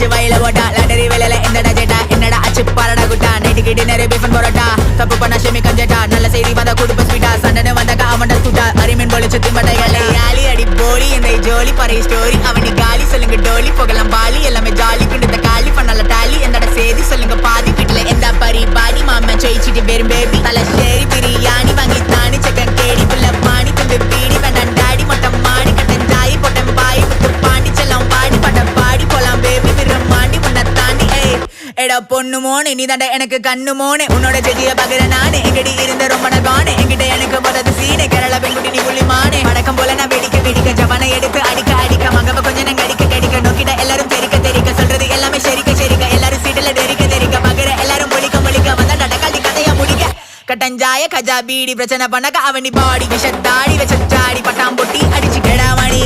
அடிச்சு வயல ஓட்டா லாட்டரி வேலையில என்னடா ஜெட்டா என்னடா அச்சு பாரடா குட்டா நைட்டுக்கு டின்னர் பீஃபன் பரோட்டா தப்பு பண்ண ஷெமி கஞ்சட்டா நல்ல செய்தி வந்தா குடும்ப ஸ்வீட்டா சண்டனை வந்தாக்கா அவன்டா சுட்டா அரிமீன் போல சுத்தி மட்டைகளை ஆலி அடி போலி இந்த ஜோலி பறை ஸ்டோரி அவனி காலி சொல்லுங்க டோலி போகலாம் பாலி எல்லாமே ஜாலி பிண்டு காலி பண்ணல டாலி என்னடா சேதி சொல்லுங்க பாதி வீட்டுல எந்த பரி பாடி மாமன் ஜெயிச்சிட்டு வெறும் பேபி தலை ஷேரி பிரியாணி வாங்கி தானி செக்கன் கேடி புள்ள பாணி துண்டு பீடி வேண்டாம் டாடி மொட்டம் மாடி கட்டன் ஜாயி பொட்டம் பாய் முத்து பாண்டி செல்லம் பாடி பட்ட பாடி போலாம் பேபி விரம் மாண்டி உன்னை தாண்டி எடா பொண்ணு மோனே நீ தாண்டா எனக்கு கண்ணு மோனே உன்னோட செடிய பகிர நானே எங்கடி இருந்த ரொம்ப நகானே எங்கிட்ட எனக்கு போறது சீனே கேரளா பெண்குட்டி நீ புள்ளி மானே வடக்கம் போல நான் வெடிக்க வெடிக்க ஜவனை எடுத்து அடிக்க அடிக்க மகவ கொஞ்சம் நாங்க அடிக்க கடிக்க நோக்கிட்ட எல்லாரும் தெரிக்க தெரிக்க சொல்றது எல்லாமே சரிக்க சரிக்க எல்லாரும் சீட்டுல தெரிக்க தெரிக்க பகிர எல்லாரும் முழிக்க முழிக்க வந்தா நடக்காதி கதையா முடிக்க கட்டஞ்சாய கஜா பீடி பிரச்சனை பண்ணக்க அவனி பாடி விஷத்தாடி வச்சாடி பட்டாம் பொட்டி அடிச்சு கெடா மணி